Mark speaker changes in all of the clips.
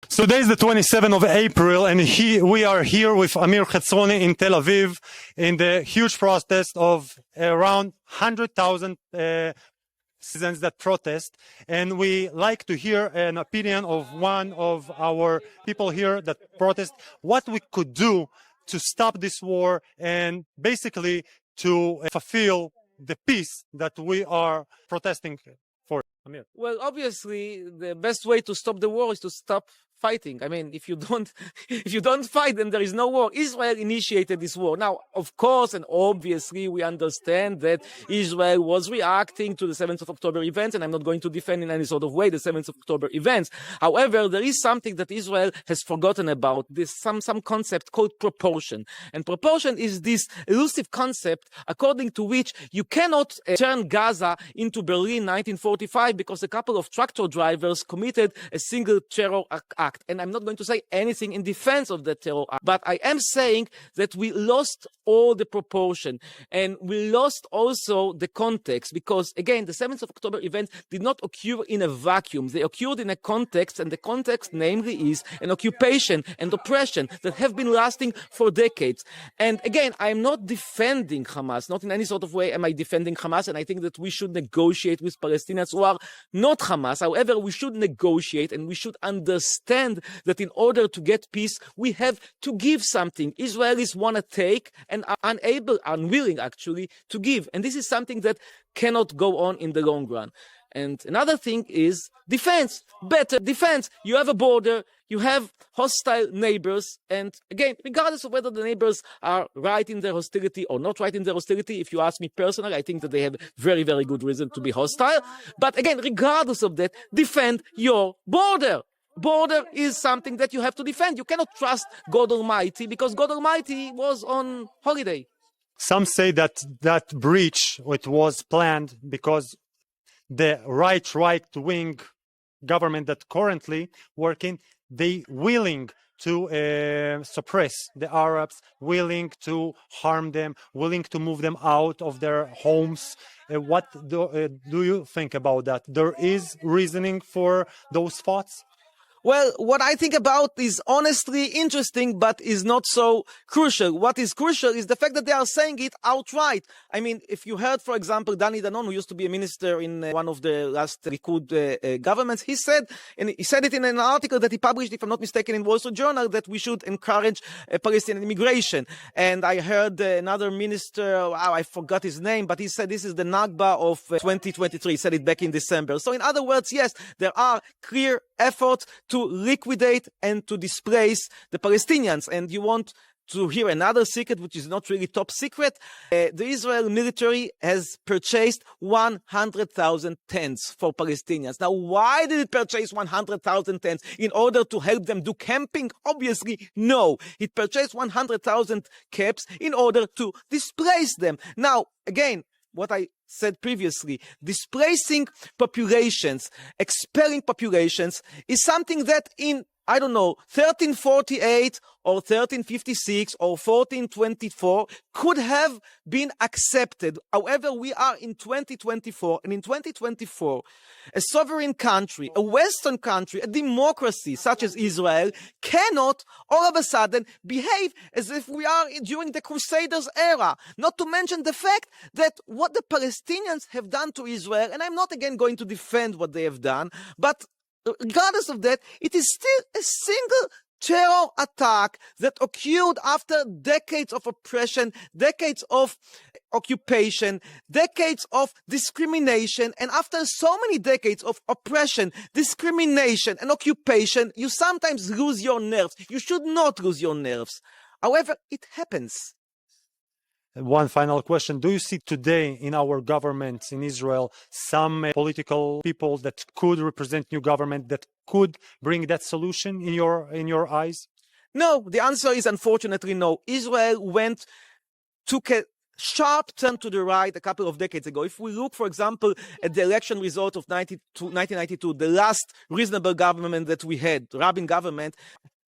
Speaker 1: So today is the 27th of April, and we are here with Amir Hetsroni in Tel Aviv in the huge protest of around 100,000 citizens that protest. And we like to hear an opinion of one of our people here that protest, what we could do to stop this war and basically to fulfill the peace that we are protesting for. Amir.
Speaker 2: Well, obviously, the best way to stop the war is to stop fighting. I mean, if you don't fight, then there is no war. Israel initiated this war. Now, of course, and obviously, we understand that Israel was reacting to the 7th of October events, and I'm not going to defend in any sort of way the 7th of October events. However, there is something that Israel has forgotten about, some concept called proportion. And proportion is this elusive concept according to which you cannot turn Gaza into Berlin 1945 because a couple of tractor drivers committed a single terror act. And I'm not going to say anything in defense of the terror act, but I am saying that we lost all the proportion and we lost also the context because, again, the 7th of October events did not occur in a vacuum. They occurred in a context, and the context, namely, is an occupation and oppression that have been lasting for decades. And again, I'm not defending Hamas, not in any sort of way am I defending Hamas, and I think that we should negotiate with Palestinians who are not Hamas. However, we should negotiate and we should understand that in order to get peace, we have to give something. Israelis want to take and are unwilling actually to give. And this is something that cannot go on in the long run. And another thing is defense, better defense. You have a border, you have hostile neighbors, and again, regardless of whether the neighbors are right in their hostility or not right in their hostility, if you ask me personally, I think that they have very, very good reason to be hostile. But again, regardless of that, defend your border. Border is something that you have to defend. You cannot trust God Almighty because God Almighty was on holiday.
Speaker 1: Some say that that breach, it was planned because the right-wing government that currently working, they willing to suppress the Arabs, willing to harm them, willing to move them out of their homes. What do you think about that? There is reasoning for those thoughts?
Speaker 2: Well, what I think about is honestly interesting, but is not so crucial. What is crucial is the fact that they are saying it outright. I mean, if you heard, for example, Dani Danon, who used to be a minister in one of the last Likud governments, he said it in an article that he published, if I'm not mistaken, in Wall Street Journal, that we should encourage Palestinian immigration. And I heard another minister, I forgot his name, but he said this is the Nakba of 2023. He said it back in December. So in other words, yes, there are clear efforts to liquidate and to displace the Palestinians. And you want to hear another secret, which is not really top secret. The Israel military has purchased 100,000 tents for Palestinians. Now, why did it purchase 100,000 tents? In order to help them do camping? Obviously, no. It purchased 100,000 caps in order to displace them. Now, again, what I said previously, displacing populations, expelling populations is something that in, 1348 or 1356 or 1424 could have been accepted. However, we are in 2024, and in 2024, a sovereign country, a Western country, a democracy such as Israel cannot all of a sudden behave as if we are during the Crusaders era. Not to mention the fact that what the Palestinians have done to Israel, and I'm not again going to defend what they have done, but regardless of that, it is still a single terror attack that occurred after decades of oppression, decades of occupation, decades of discrimination, and after so many decades of oppression, discrimination, and occupation, you sometimes lose your nerves. You should not lose your nerves. However, it happens.
Speaker 1: One final question. Do you see today in our government in Israel some political people that could represent new government that could bring that solution in your eyes?
Speaker 2: No, the answer is unfortunately no. Israel took a sharp turn to the right a couple of decades ago. If we look, for example, at the election result of 1992, the last reasonable government that we had, Rabin government,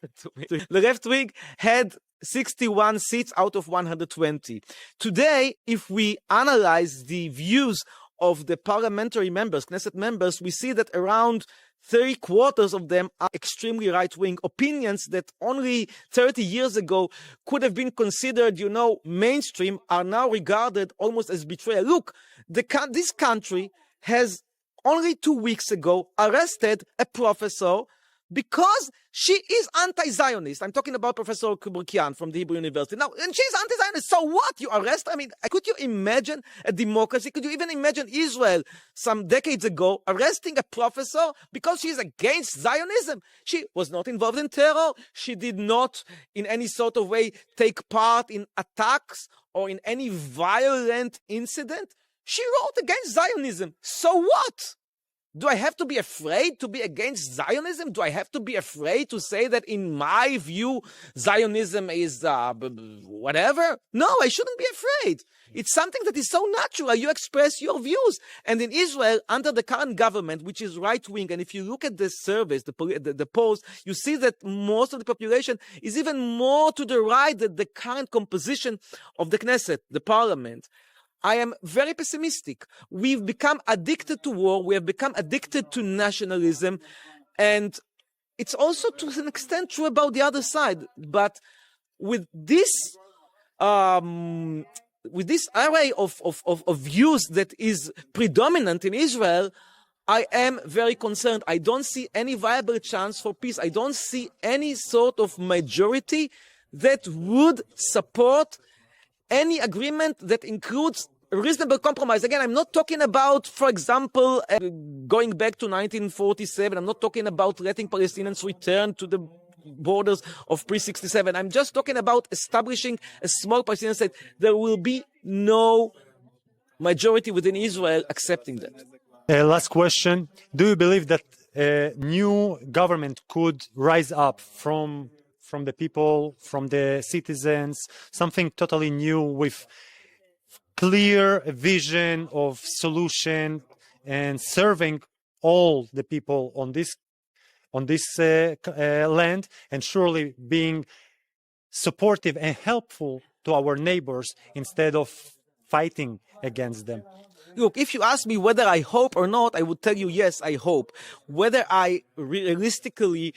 Speaker 2: the left wing had 61 seats out of 120. Today, if we analyze the views of the parliamentary members, Knesset members, we see that around 3/4 of them are extremely right-wing opinions that only 30 years ago could have been considered, mainstream, are now regarded almost as betrayal. Look, this country has only 2 weeks ago arrested a professor because she is anti-Zionist. I'm talking about Professor Kubrikian from the Hebrew University. Now, and she's anti-Zionist. So what? You arrest her? I mean, could you imagine a democracy? Could you even imagine Israel some decades ago arresting a professor because she's against Zionism? She was not involved in terror. She did not in any sort of way take part in attacks or in any violent incident. She wrote against Zionism. So what? Do I have to be afraid to be against Zionism? Do I have to be afraid to say that in my view, Zionism is whatever? No, I shouldn't be afraid. It's something that is so natural. You express your views. And in Israel, under the current government, which is right-wing, and if you look at the surveys, the polls, you see that most of the population is even more to the right than the current composition of the Knesset, the parliament. I am very pessimistic. We've become addicted to war. We have become addicted to nationalism. And it's also to an extent true about the other side. But with this array of views that is predominant in Israel, I am very concerned. I don't see any viable chance for peace. I don't see any sort of majority that would support any agreement that includes a reasonable compromise. Again, I'm not talking about, for example, going back to 1947. I'm not talking about letting Palestinians return to the borders of pre-67. I'm just talking about establishing a small Palestinian state. There will be no majority within Israel accepting that.
Speaker 1: Last question. Do you believe that a new government could rise up from the people, from the citizens, something totally new with clear vision of solution and serving all the people on this land, and surely being supportive and helpful to our neighbors instead of fighting against them?
Speaker 2: Look, if you ask me whether I hope or not, I would tell you, yes, I hope. Whether I realistically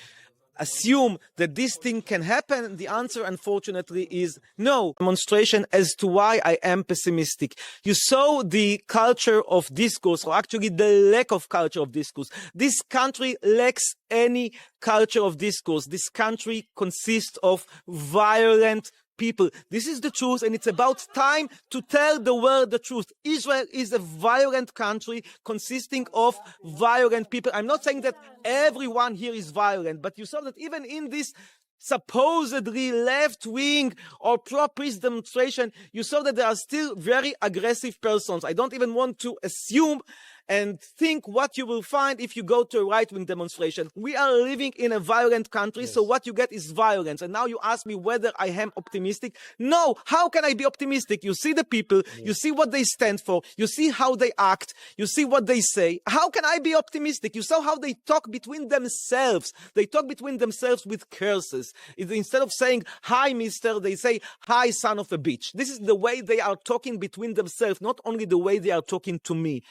Speaker 2: assume that this thing can happen, the answer, unfortunately, is no. Demonstration as to why I am pessimistic. You saw the culture of discourse, or actually the lack of culture of discourse. This country lacks any culture of discourse. This country consists of violent people. This is the truth, and it's about time to tell the world the truth. Israel is a violent country consisting of violent people. I'm not saying that everyone here is violent, but you saw that even in this supposedly left-wing or pro-peace demonstration, you saw that there are still very aggressive persons. I don't even want to assume and think what you will find if you go to a right-wing demonstration. We are living in a violent country, yes. So what you get is violence. And now you ask me whether I am optimistic. No, how can I be optimistic? You see the people, yes. You see what they stand for, you see how they act, you see what they say. How can I be optimistic? You saw how they talk between themselves. They talk between themselves with curses. Instead of saying, hi, mister, they say, hi, son of a bitch. This is the way they are talking between themselves, not only the way they are talking to me.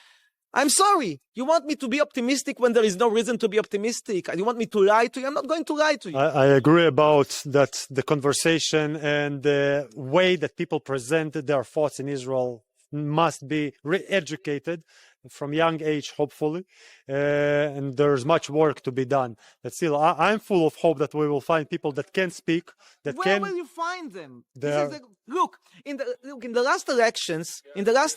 Speaker 2: I'm sorry. You want me to be optimistic when there is no reason to be optimistic? You want me to lie to you? I'm not going to lie to you.
Speaker 1: I agree about that. The conversation and the way that people presented their thoughts in Israel must be re-educated from young age, hopefully. And there's much work to be done. But still, I'm full of hope that we will find people that can speak, that
Speaker 2: Where
Speaker 1: can...
Speaker 2: will you find them? Look, in the last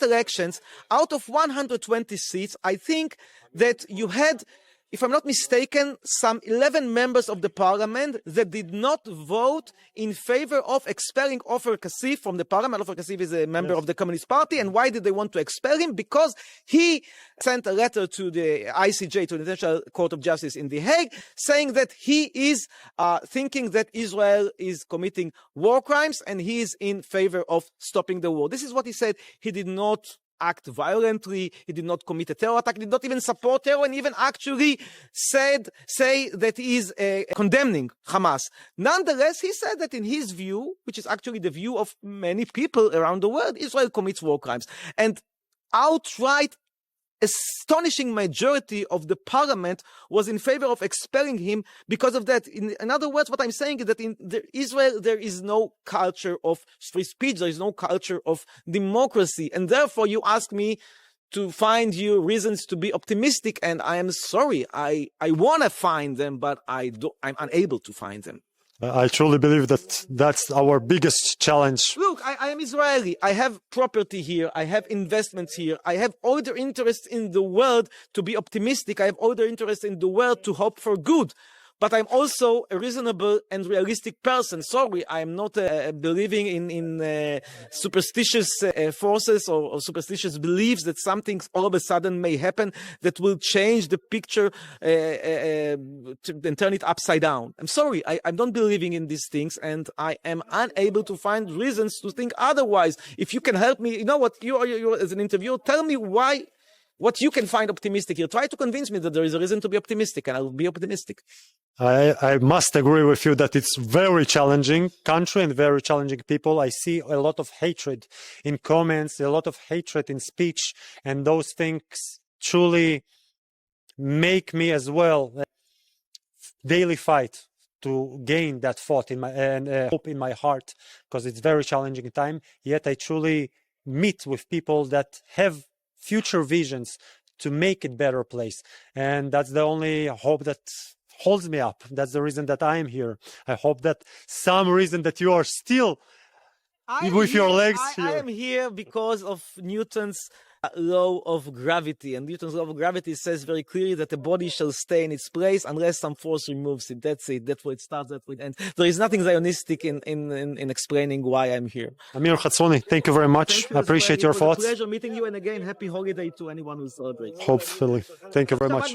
Speaker 2: elections, out of 120 seats, I think that you had, if I'm not mistaken, some 11 members of the parliament that did not vote in favor of expelling Ofer Kassif from the parliament. Ofer Kassif is a member of the Communist Party. And why did they want to expel him? Because he sent a letter to the ICJ, to the International Court of Justice in The Hague, saying that he is thinking that Israel is committing war crimes and he is in favor of stopping the war. This is what he said. He did not act violently, he did not commit a terror attack, he did not even support terror, and even actually say that he is condemning Hamas. Nonetheless, he said that in his view, which is actually the view of many people around the world, Israel commits war crimes. And outright astonishing majority of the parliament was in favor of expelling him because of that. In other words, what I'm saying is that in Israel, there is no culture of free speech, there is no culture of democracy. And therefore, you ask me to find you reasons to be optimistic, and I am sorry. I want to find them, but I'm unable to find them.
Speaker 1: I truly believe that that's our biggest challenge.
Speaker 2: Look, I am Israeli. I have property here. I have investments here. I have all the interest in the world to be optimistic. I have all the interest in the world to hope for good. But I'm also a reasonable and realistic person. Sorry, I'm not believing in superstitious forces or superstitious beliefs that something all of a sudden may happen that will change the picture and turn it upside down. I'm sorry, I'm not believing in these things, and I am unable to find reasons to think otherwise. If you can help me, you know what, you as an interviewer, tell me why. What you can find optimistic here. Try to convince me that there is a reason to be optimistic, and I will be optimistic.
Speaker 1: I must agree with you that it's very challenging country and very challenging people. I see a lot of hatred in comments, a lot of hatred in speech, and those things truly make me as well daily fight to gain that thought in my and hope in my heart, because it's very challenging time. Yet I truly meet with people that have future visions to make it better place, and that's the only hope that holds me up. That's the reason that I am here. I hope that some reason that you are still with your legs here.
Speaker 2: I am here because of Newton's law of gravity, and Newton's law of gravity says very clearly that the body shall stay in its place unless some force removes it. That's it. That's where it starts. That's where it ends. There is nothing Zionistic in explaining why I'm here.
Speaker 1: Amir Hetsroni, thank you very much. I appreciate your thoughts.
Speaker 2: It was a pleasure meeting you, and again, happy holiday to anyone who celebrates.
Speaker 1: Hopefully. Thank you very much.